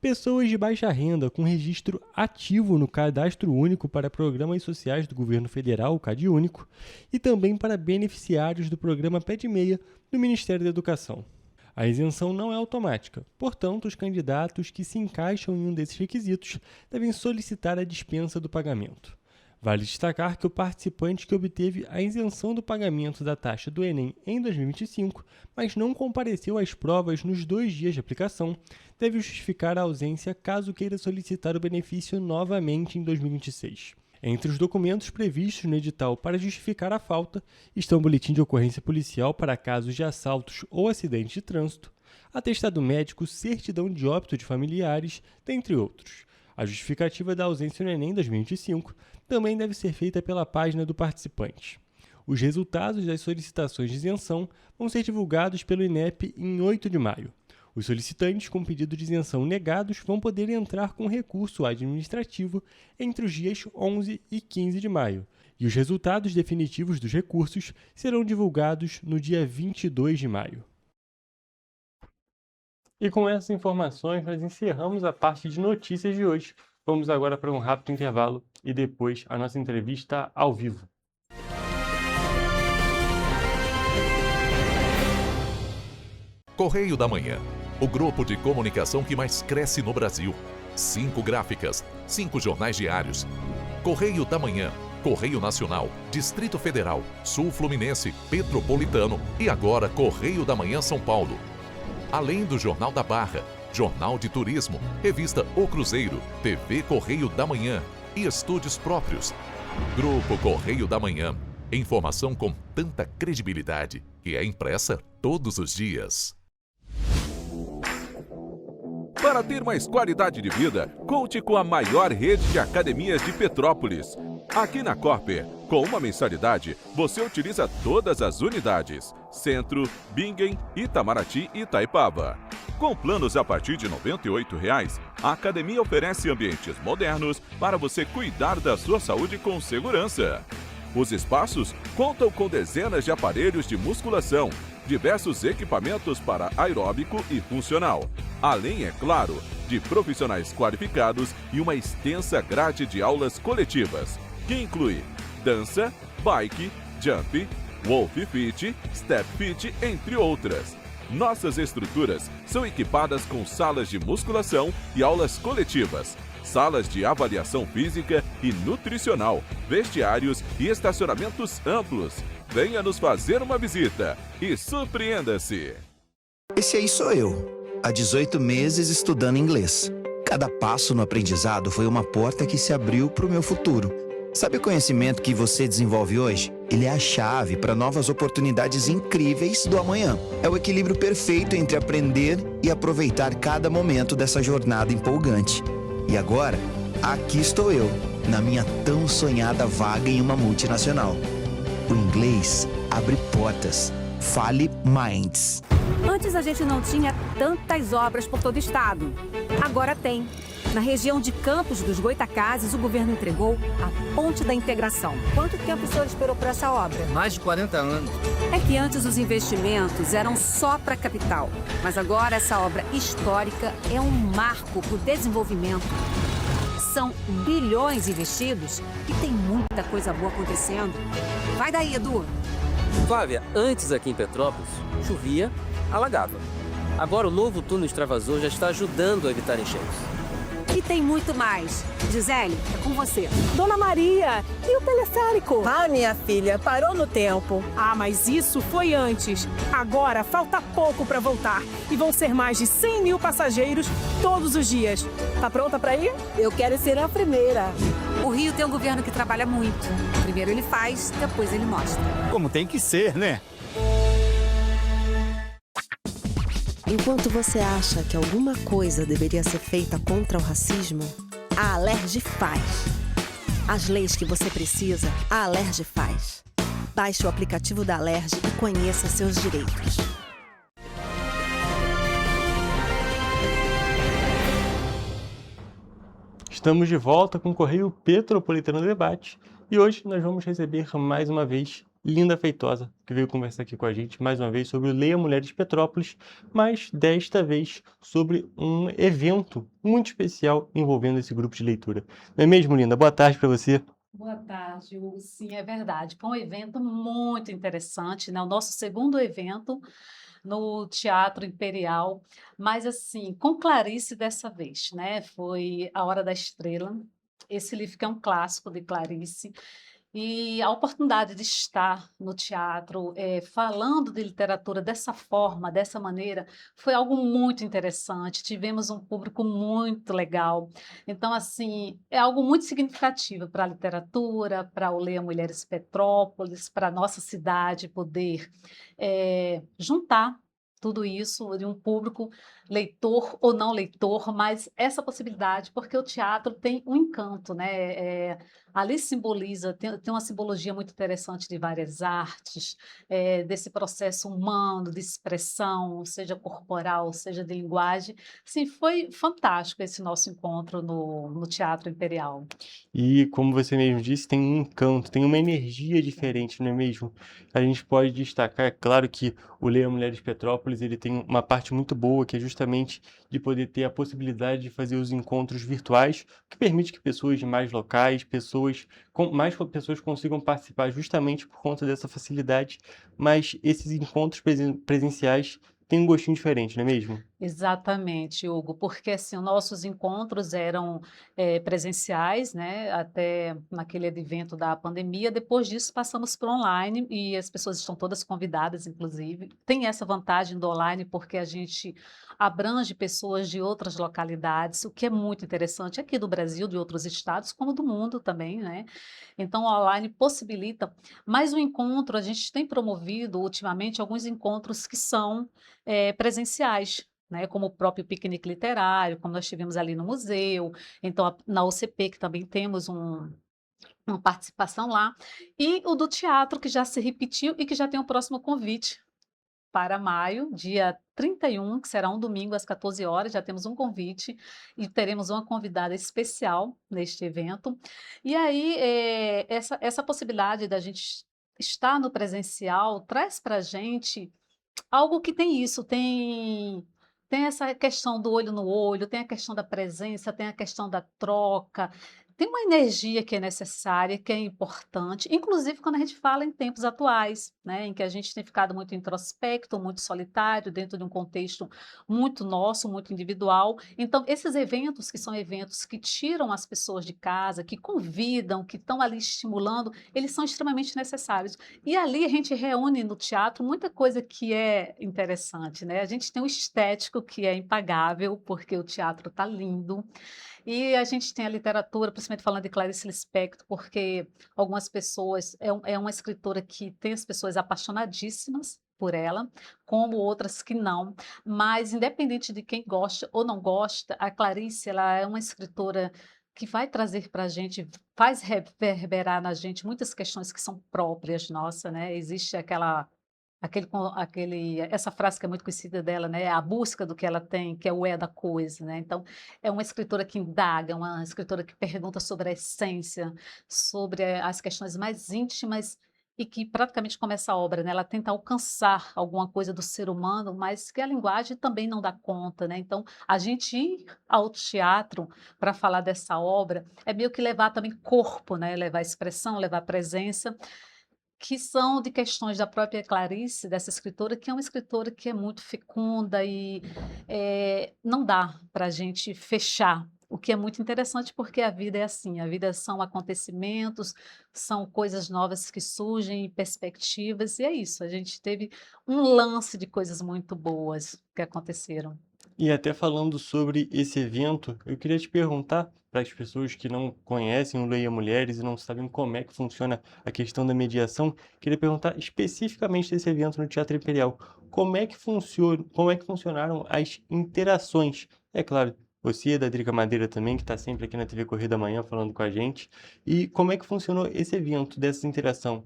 pessoas de baixa renda com registro ativo no Cadastro Único para Programas Sociais do Governo Federal, o CadÚnico, e também para beneficiários do programa PED-6 do Ministério da Educação. A isenção não é automática, portanto, os candidatos que se encaixam em um desses requisitos devem solicitar a dispensa do pagamento. Vale destacar que o participante que obteve a isenção do pagamento da taxa do Enem em 2025, mas não compareceu às provas nos 2 dias de aplicação, deve justificar a ausência caso queira solicitar o benefício novamente em 2026. Entre os documentos previstos no edital para justificar a falta estão o boletim de ocorrência policial para casos de assaltos ou acidentes de trânsito, atestado médico, certidão de óbito de familiares, dentre outros. A justificativa da ausência no Enem 2025 também deve ser feita pela página do participante. Os resultados das solicitações de isenção vão ser divulgados pelo INEP em 8 de maio. Os solicitantes com pedido de isenção negados vão poder entrar com recurso administrativo entre os dias 11 e 15 de maio, e os resultados definitivos dos recursos serão divulgados no dia 22 de maio. E com essas informações, nós encerramos a parte de notícias de hoje. Vamos agora para um rápido intervalo e depois a nossa entrevista ao vivo. Correio da Manhã, o grupo de comunicação que mais cresce no Brasil. 5 gráficas, 5 jornais diários. Correio da Manhã, Correio Nacional, Distrito Federal, Sul Fluminense, Petropolitano e agora Correio da Manhã São Paulo. Além do Jornal da Barra, Jornal de Turismo, Revista O Cruzeiro, TV Correio da Manhã e estúdios próprios. Grupo Correio da Manhã, informação com tanta credibilidade que é impressa todos os dias. Para ter mais qualidade de vida, conte com a maior rede de academias de Petrópolis. Aqui na Corper, com uma mensalidade, você utiliza todas as unidades: Centro, Bingen, Itamaraty e Itaipava. Com planos a partir de R$ 98,00, a academia oferece ambientes modernos para você cuidar da sua saúde com segurança. Os espaços contam com dezenas de aparelhos de musculação, diversos equipamentos para aeróbico e funcional, além, é claro, de profissionais qualificados e uma extensa grade de aulas coletivas, que inclui dança, bike, jump, wolf fit, step fit, entre outras. Nossas estruturas são equipadas com salas de musculação e aulas coletivas, salas de avaliação física e nutricional, vestiários e estacionamentos amplos. Venha nos fazer uma visita e surpreenda-se! Esse aí sou eu, há 18 meses estudando inglês. Cada passo no aprendizado foi uma porta que se abriu para o meu futuro. Sabe o conhecimento que você desenvolve hoje? Ele é a chave para novas oportunidades incríveis do amanhã. É o equilíbrio perfeito entre aprender e aproveitar cada momento dessa jornada empolgante. E agora, aqui estou eu, na minha tão sonhada vaga em uma multinacional. O inglês abre portas. Fale Minds. Antes a gente não tinha tantas obras por todo o estado. Agora tem. Na região de Campos dos Goitacazes, o governo entregou a Ponte da Integração. Quanto tempo o senhor esperou por essa obra? Mais de 40 anos. É que antes os investimentos eram só para a capital. Mas agora essa obra histórica é um marco para o desenvolvimento. São bilhões investidos e tem muita coisa boa acontecendo. Vai daí, Edu. Flávia, antes aqui em Petrópolis, chovia, alagava. Agora o novo túnel extravasor já está ajudando a evitar enchentes. E tem muito mais. Gisele, é com você. Dona Maria, e o teleférico? Ah, minha filha, parou no tempo. Ah, mas isso foi antes. Agora falta pouco para voltar. E vão ser mais de 100 mil passageiros todos os dias. Tá pronta para ir? Eu quero ser a primeira. O Rio tem um governo que trabalha muito. Primeiro ele faz, depois ele mostra. Como tem que ser, né? Enquanto você acha que alguma coisa deveria ser feita contra o racismo, a Alerj faz. As leis que você precisa, a Alerj faz. Baixe o aplicativo da Alerj e conheça seus direitos. Estamos de volta com o Correio Petropolitano Debate e hoje nós vamos receber mais uma vez Linda Feitosa, que veio conversar aqui com a gente mais uma vez sobre o Leia Mulheres de Petrópolis, mas desta vez sobre um evento muito especial envolvendo esse grupo de leitura. Não é mesmo, Linda? Boa tarde para você. Boa tarde, Hugo. Sim, é verdade. Foi um evento muito interessante, né? O nosso segundo evento no Teatro Imperial, mas assim, com Clarice dessa vez, né? Foi A Hora da Estrela, esse livro que é um clássico de Clarice. E a oportunidade de estar no teatro, falando de literatura dessa forma, dessa maneira, foi algo muito interessante. Tivemos um público muito legal. Então, assim, é algo muito significativo para a literatura, para o Leia Mulheres Petrópolis, para a nossa cidade poder juntar tudo isso de um público leitor ou não leitor, mas essa possibilidade, porque o teatro tem um encanto, né? Ali simboliza, tem uma simbologia muito interessante de várias artes, desse processo humano, de expressão, seja corporal, seja de linguagem. Sim, foi fantástico esse nosso encontro no Teatro Imperial. E, como você mesmo disse, tem um encanto, tem uma energia diferente, não é mesmo? A gente pode destacar, é claro que o Leia Mulheres Petrópolis, ele tem uma parte muito boa, que é justamente de poder ter a possibilidade de fazer os encontros virtuais, que permite que pessoas de mais locais, mais pessoas consigam participar justamente por conta dessa facilidade, mas esses encontros presenciais tem um gostinho diferente, não é mesmo? Exatamente, Hugo, porque assim, os nossos encontros eram presenciais, né, até naquele evento da pandemia. Depois disso, passamos para online e as pessoas estão todas convidadas, inclusive. Tem essa vantagem do online porque a gente abrange pessoas de outras localidades, o que é muito interessante aqui do Brasil, de outros estados, como do mundo também, né? Então, o online possibilita, mas o encontro, a gente tem promovido ultimamente alguns encontros que são presenciais, né, como o próprio piquenique literário, como nós tivemos ali no museu, então na UCP, que também temos uma participação lá, e o do teatro, que já se repetiu e que já tem o próximo convite para maio, dia 31, que será um domingo às 14 horas, já temos um convite e teremos uma convidada especial neste evento. E aí, essa possibilidade da gente estar no presencial traz para a gente algo que tem isso, tem essa questão do olho no olho, tem a questão da presença, tem a questão da troca, tem uma energia que é necessária, que é importante, inclusive quando a gente fala em tempos atuais, né, em que a gente tem ficado muito introspecto, muito solitário, dentro de um contexto muito nosso, muito individual. Então, esses eventos, que são eventos que tiram as pessoas de casa, que convidam, que estão ali estimulando, eles são extremamente necessários. E ali a gente reúne no teatro muita coisa que é interessante, né? A gente tem o estético, que é impagável, porque o teatro está lindo. E a gente tem a literatura, principalmente falando de Clarice Lispector, porque algumas pessoas, é uma escritora que tem as pessoas apaixonadíssimas por ela, como outras que não, mas independente de quem gosta ou não gosta, a Clarice, ela é uma escritora que vai trazer para a gente, faz reverberar na gente muitas questões que são próprias nossa, né? Existe essa frase que é muito conhecida dela, né? A busca do que ela tem, que é o da coisa, né? Então, é uma escritora que indaga, uma escritora que pergunta sobre a essência, sobre as questões mais íntimas e que praticamente começa a obra, né? Ela tenta alcançar alguma coisa do ser humano, mas que a linguagem também não dá conta, né? Então, a gente ir ao teatro para falar dessa obra é meio que levar também corpo, né? Levar expressão, levar presença, que são de questões da própria Clarice, dessa escritora, que é uma escritora que é muito fecunda e não dá para a gente fechar, o que é muito interessante porque a vida é assim, a vida são acontecimentos, são coisas novas que surgem, perspectivas, e é isso, a gente teve um lance de coisas muito boas que aconteceram. E até falando sobre esse evento, eu queria te perguntar, para as pessoas que não conhecem o Leia Mulheres e não sabem como é que funciona a questão da mediação, queria perguntar especificamente desse evento no Teatro Imperial. Como é que funcionaram as interações? É claro, você, da Drica Madeira também, que está sempre aqui na TV Correio da Manhã falando com a gente. E como é que funcionou esse evento, dessa interação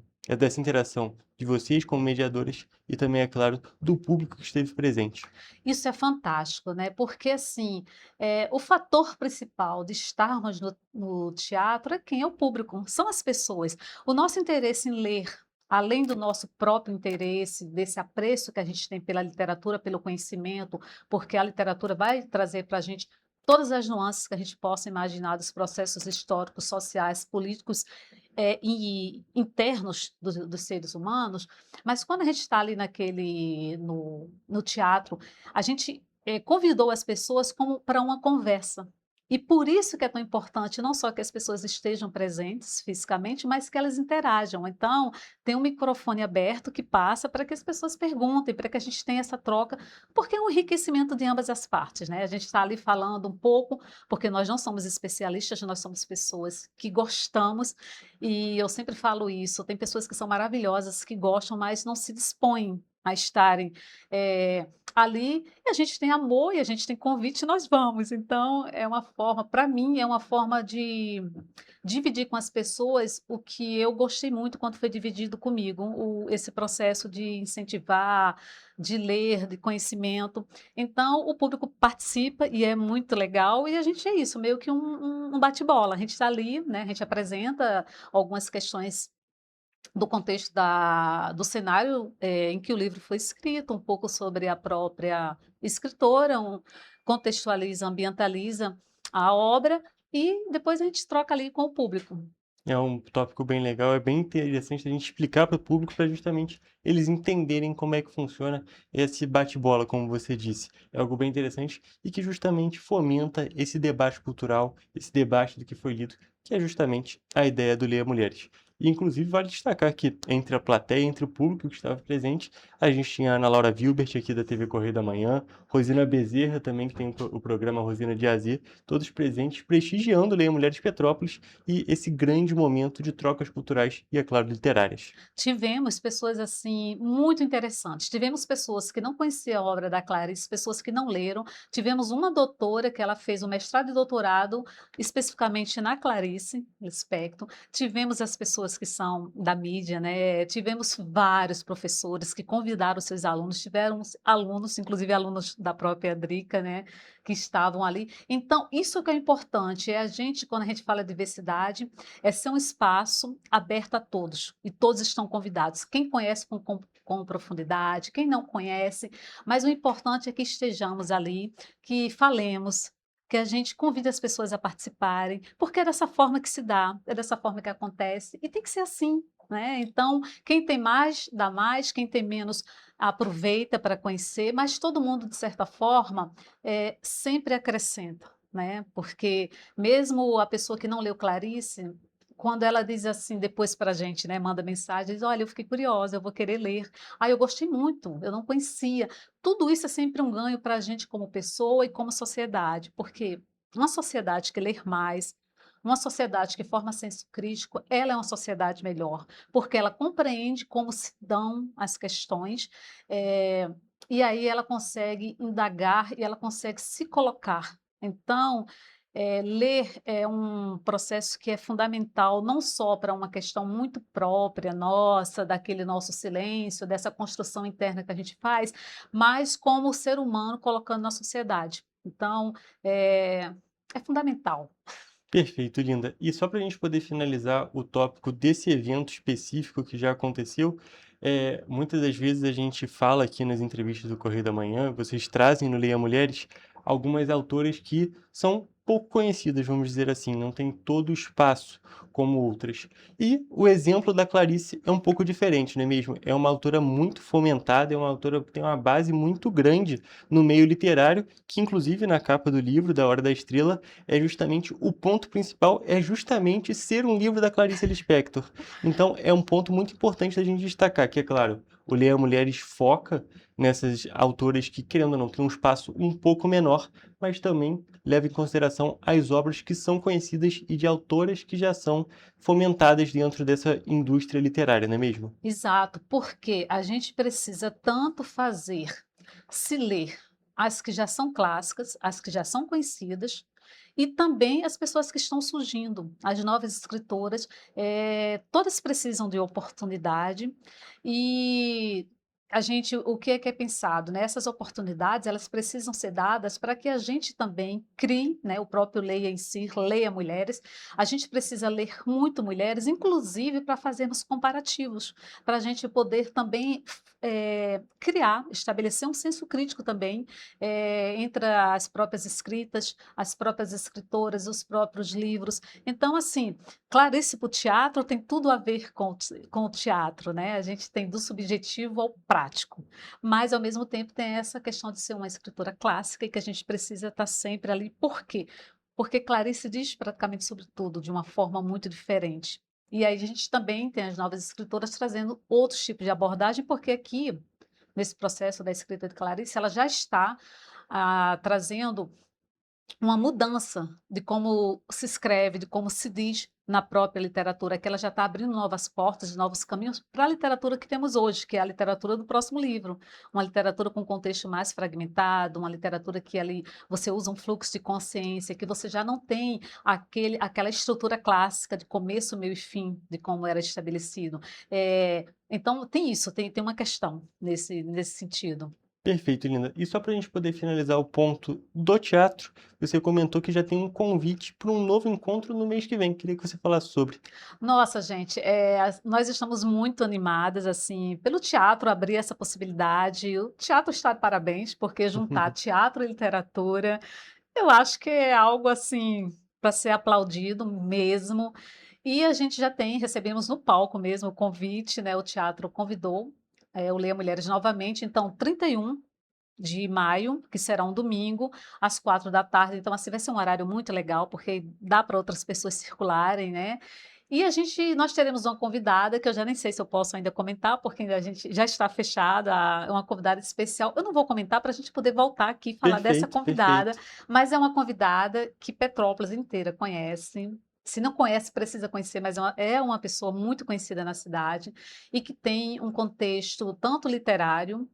de vocês como mediadoras e também, é claro, do público que esteve presente? Isso é fantástico, né? Porque, assim, o fator principal de estarmos no teatro é quem é o público, são as pessoas. O nosso interesse em ler, além do nosso próprio interesse, desse apreço que a gente tem pela literatura, pelo conhecimento, porque a literatura vai trazer para a gente todas as nuances que a gente possa imaginar dos processos históricos, sociais, políticos e internos dos seres humanos, mas quando a gente está ali no teatro, a gente convidou as pessoas para uma conversa. E por isso que é tão importante, não só que as pessoas estejam presentes fisicamente, mas que elas interajam. Então, tem um microfone aberto que passa para que as pessoas perguntem, para que a gente tenha essa troca, porque é um enriquecimento de ambas as partes, né? A gente está ali falando um pouco, porque nós não somos especialistas, nós somos pessoas que gostamos, e eu sempre falo isso, tem pessoas que são maravilhosas, que gostam, mas não se dispõem a estarem ali, e a gente tem amor, e a gente tem convite, e nós vamos. Então, é uma forma, para mim, é uma forma de dividir com as pessoas o que eu gostei muito quando foi dividido comigo, esse processo de incentivar, de ler, de conhecimento. Então, o público participa e é muito legal, e a gente é isso, meio que um bate-bola. A gente está ali, né, a gente apresenta algumas questões do contexto do cenário em que o livro foi escrito, um pouco sobre a própria escritora, contextualiza, ambientaliza a obra e depois a gente troca ali com o público. É um tópico bem legal, é bem interessante a gente explicar para o público para justamente eles entenderem como é que funciona esse bate-bola, como você disse. É algo bem interessante e que justamente fomenta esse debate cultural, esse debate do que foi lido, que é justamente a ideia do Leia Mulheres. E, inclusive, vale destacar que entre a plateia, entre o público que estava presente, a gente tinha a Ana Laura Vilbert, aqui da TV Correio da Manhã, Rosina Bezerra também, que tem o programa Rosina de AZ, todos presentes, prestigiando Leia Mulheres Petrópolis e esse grande momento de trocas culturais e, é claro, literárias. Tivemos pessoas assim muito interessantes. Tivemos pessoas que não conheciam a obra da Clarice, pessoas que não leram. Tivemos uma doutora que ela fez um mestrado e doutorado especificamente na Clarice Lispector. Tivemos as pessoas que são da mídia, né? Tivemos vários professores que convidaram seus alunos. Tivemos alunos, inclusive alunos da própria Drica, né? Que estavam ali. Então, isso que é importante, é a gente, quando a gente fala de diversidade, é ser um espaço aberto a todos, e todos estão convidados. Quem conhece com profundidade, quem não conhece, mas o importante é que estejamos ali, que falemos, que a gente convide as pessoas a participarem, porque é dessa forma que se dá, é dessa forma que acontece, e tem que ser assim. Né? Então, quem tem mais, dá mais, quem tem menos, aproveita para conhecer, mas todo mundo, de certa forma, sempre acrescenta, né? Porque mesmo a pessoa que não leu Clarice, quando ela diz assim depois para a gente, né, manda mensagem, diz, olha, eu fiquei curiosa, eu vou querer ler. Ah, eu gostei muito, eu não conhecia. Tudo isso é sempre um ganho para a gente como pessoa e como sociedade, porque uma sociedade que ler mais, uma sociedade que forma senso crítico, ela é uma sociedade melhor, porque ela compreende como se dão as questões, e aí ela consegue indagar e ela consegue se colocar. Então, ler é um processo que é fundamental, não só para uma questão muito própria, nossa, daquele nosso silêncio, dessa construção interna que a gente faz, mas como o ser humano colocando na sociedade. Então, é fundamental. Perfeito, Linda. E só para a gente poder finalizar o tópico desse evento específico que já aconteceu, muitas das vezes a gente fala aqui nas entrevistas do Correio da Manhã, vocês trazem no Leia Mulheres algumas autoras que são pouco conhecidas, vamos dizer assim, não tem todo o espaço como outras. E o exemplo da Clarice é um pouco diferente, não é mesmo? É uma autora muito fomentada, é uma autora que tem uma base muito grande no meio literário, que inclusive na capa do livro, da Hora da Estrela, é justamente o ponto principal, é justamente ser um livro da Clarice Lispector. Então é um ponto muito importante da gente destacar, que é claro, o Leia Mulheres foca nessas autoras que, querendo ou não, têm um espaço um pouco menor, mas também leva em consideração as obras que são conhecidas e de autoras que já são fomentadas dentro dessa indústria literária, não é mesmo? Exato, porque a gente precisa tanto fazer se ler as que já são clássicas, as que já são conhecidas, e também as pessoas que estão surgindo, as novas escritoras, todas precisam de oportunidade e o que é pensado, né? Essas oportunidades, elas precisam ser dadas para que a gente também crie, né, o próprio Leia em si, Leia Mulheres. A gente precisa ler muito mulheres, inclusive para fazermos comparativos, para a gente poder também criar, estabelecer um senso crítico também entre as próprias escritas, as próprias escritoras, os próprios livros. Então, assim, Clarice para o teatro tem tudo a ver com o teatro, né? A gente tem do subjetivo ao prático, mas ao mesmo tempo tem essa questão de ser uma escritora clássica e que a gente precisa estar sempre ali. Por quê? Porque Clarice diz praticamente sobre tudo de uma forma muito diferente. E aí a gente também tem as novas escritoras trazendo outros tipos de abordagem, porque aqui, nesse processo da escrita de Clarice, ela já está trazendo uma mudança de como se escreve, de como se diz na própria literatura, que ela já está abrindo novas portas, novos caminhos para a literatura que temos hoje, que é a literatura do próximo livro. Uma literatura com contexto mais fragmentado, uma literatura que ali você usa um fluxo de consciência, que você já não tem aquela estrutura clássica de começo, meio e fim, de como era estabelecido. Então, tem isso, tem uma questão nesse sentido. Perfeito, Linda. E só para a gente poder finalizar o ponto do teatro, você comentou que já tem um convite para um novo encontro no mês que vem. Queria que você falasse sobre. Nossa, gente, nós estamos muito animadas, assim, pelo teatro abrir essa possibilidade. O teatro está de parabéns, porque juntar teatro e literatura, eu acho que é algo, assim, para ser aplaudido mesmo. E a gente recebemos no palco mesmo o convite, né? O teatro convidou o Leia Mulheres novamente, então 31 de maio, que será um domingo, às 4 da tarde. Então, assim, vai ser um horário muito legal, porque dá para outras pessoas circularem, né? E nós teremos uma convidada, que eu já nem sei se eu posso ainda comentar, porque a gente já está fechada, uma convidada especial. Eu não vou comentar para a gente poder voltar aqui e falar dessa Perfeito, convidada, perfeito. mas é uma convidada que Petrópolis inteira conhece. Se não conhece, precisa conhecer, mas é uma pessoa muito conhecida na cidade e que tem um contexto tanto literário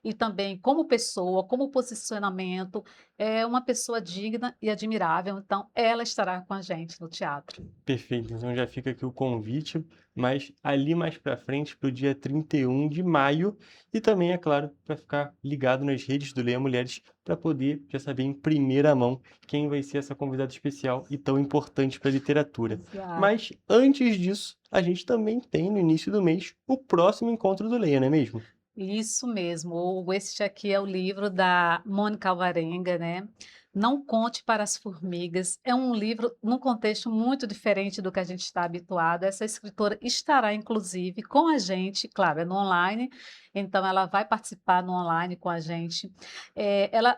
e também como pessoa, como posicionamento, é uma pessoa digna e admirável. Então, ela estará com a gente no teatro. Perfeito, então já fica aqui o convite, mas ali mais para frente, para o dia 31 de maio, e também, é claro, para ficar ligado nas redes do Leia Mulheres, para poder já saber em primeira mão quem vai ser essa convidada especial e tão importante para a literatura. Exato. Mas antes disso, a gente também tem no início do mês o próximo encontro do Leia, não é mesmo? Isso mesmo. Este aqui é o livro da Mônica Alvarenga, né? Não Conte para as Formigas. É um livro num contexto muito diferente do que a gente está habituado. Essa escritora estará, inclusive, com a gente, claro, é no online, então ela vai participar no online com a gente.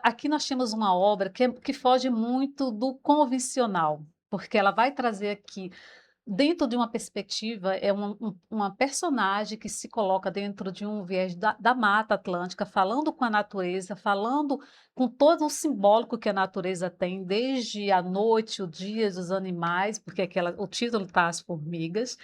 Aqui nós temos uma obra que foge muito do convencional, porque ela vai trazer aqui dentro de uma perspectiva, uma personagem que se coloca dentro de um viés da Mata Atlântica, falando com a natureza, falando com todo o simbólico que a natureza tem, desde a noite, o dia, os animais, porque o título está As Formigas,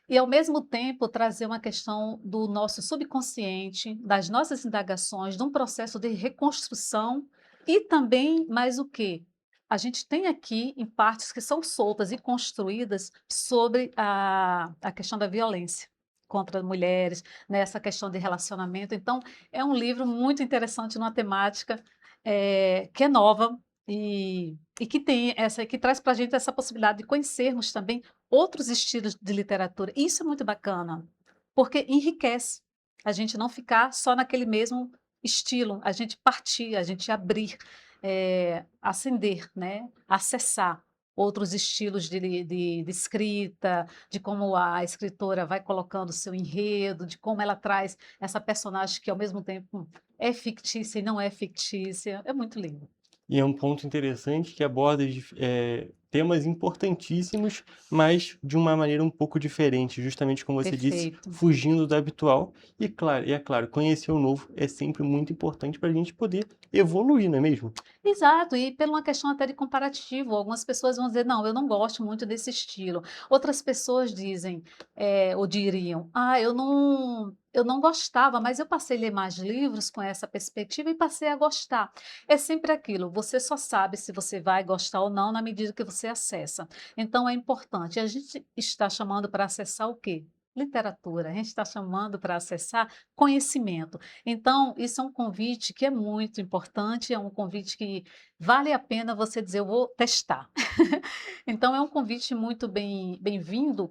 e ao mesmo tempo trazer uma questão do nosso subconsciente, das nossas indagações, de um processo de reconstrução e também mais o quê? A gente tem aqui em partes que são soltas e construídas sobre a questão da violência contra mulheres, né, essa questão de relacionamento. Então, é um livro muito interessante numa temática que é nova e que traz para a gente essa possibilidade de conhecermos também outros estilos de literatura. Isso é muito bacana, porque enriquece a gente não ficar só naquele mesmo estilo, a gente partir, a gente abrir, acender, né? Acessar outros estilos de escrita, de como a escritora vai colocando o seu enredo, de como ela traz essa personagem que ao mesmo tempo é fictícia e não é fictícia. É muito lindo. E é um ponto interessante que aborda temas importantíssimos, mas de uma maneira um pouco diferente, justamente como você disse, Perfeito. fugindo do habitual. E é claro, conhecer o novo é sempre muito importante para a gente poder evoluir, não é mesmo? Exato, e por uma questão até de comparativo. Algumas pessoas vão dizer, não, eu não gosto muito desse estilo. Outras pessoas dizem, ou diriam, eu não gostava, mas eu passei a ler mais livros com essa perspectiva e passei a gostar. É sempre aquilo, você só sabe se você vai gostar ou não na medida que você acessa. Então é importante. A gente está chamando para acessar o quê? Literatura. A gente está chamando para acessar conhecimento. Então, isso é um convite que é muito importante, é um convite que vale a pena você dizer, eu vou testar. Então, é um convite muito bem-vindo,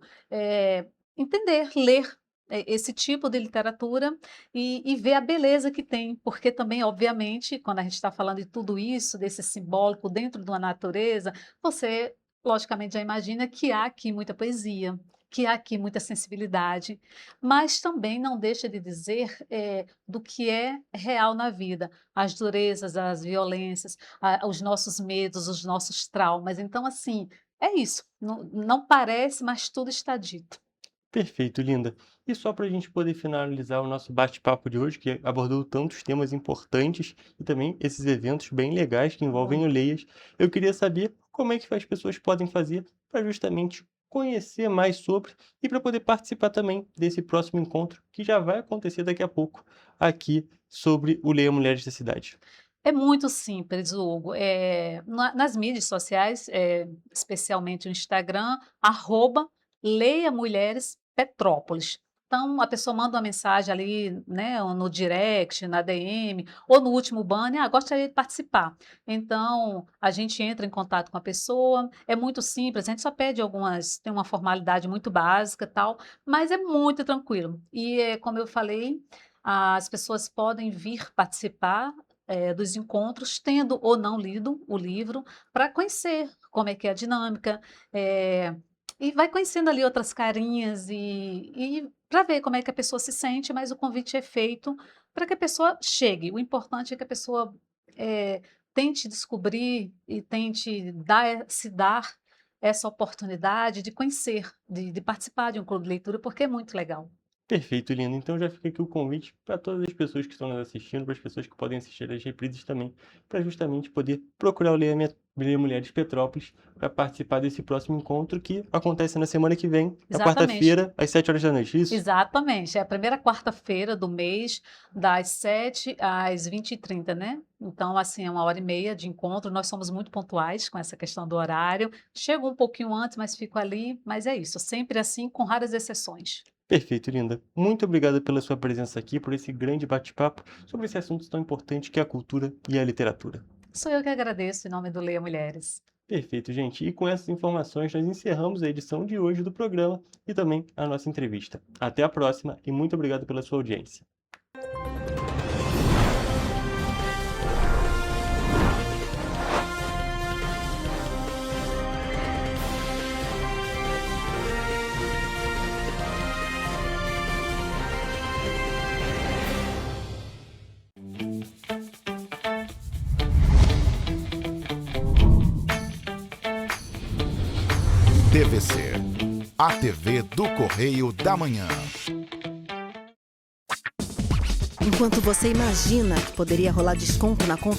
entender, ler esse tipo de literatura e ver a beleza que tem, porque também, obviamente, quando a gente está falando de tudo isso, desse simbólico dentro de uma natureza, você, logicamente, já imagina que há aqui muita poesia, que há aqui muita sensibilidade, mas também não deixa de dizer do que é real na vida, as durezas, as violências, os nossos medos, os nossos traumas. Então, assim, é isso. Não parece, mas tudo está dito. Perfeito, linda. E só para a gente poder finalizar o nosso bate-papo de hoje, que abordou tantos temas importantes e também esses eventos bem legais que envolvem o Leias, eu queria saber como é que as pessoas podem fazer para justamente conhecer mais sobre e para poder participar também desse próximo encontro que já vai acontecer daqui a pouco aqui sobre o Leia Mulheres da Cidade. É muito simples, Hugo. Nas mídias sociais, especialmente o Instagram, @LeiaMulheresPetrópolis. Então, a pessoa manda uma mensagem ali, né, no direct, na DM, ou no último banner, gostaria de participar. Então, a gente entra em contato com a pessoa, é muito simples, a gente só pede tem uma formalidade muito básica, tal, mas é muito tranquilo. E, como eu falei, as pessoas podem vir participar dos encontros, tendo ou não lido o livro, para conhecer como é que é a dinâmica, E vai conhecendo ali outras carinhas e para ver como é que a pessoa se sente, mas o convite é feito para que a pessoa chegue. O importante é que a pessoa tente descobrir e tente se dar essa oportunidade de conhecer, de participar de um clube de leitura, porque é muito legal. Perfeito, Linda. Então já fica aqui o convite para todas as pessoas que estão nos assistindo, para as pessoas que podem assistir as reprises também, para justamente poder procurar o Leia Mulheres Petrópolis para participar desse próximo encontro que acontece na semana que vem, na quarta-feira, às 7 horas da noite, isso? Exatamente. É a primeira quarta-feira do mês, das 7 às 20h30, né? Então, assim, é 1h30 de encontro. Nós somos muito pontuais com essa questão do horário. Chego um pouquinho antes, mas fico ali. Mas é isso, sempre assim, com raras exceções. Perfeito, Linda. Muito obrigada pela sua presença aqui, por esse grande bate-papo sobre esse assunto tão importante que é a cultura e a literatura. Sou eu que agradeço em nome do Leia Mulheres. Perfeito, gente. E com essas informações nós encerramos a edição de hoje do programa e também a nossa entrevista. Até a próxima e muito obrigado pela sua audiência. TVC, a TV do Correio da Manhã. Enquanto você imagina que poderia rolar desconto na conta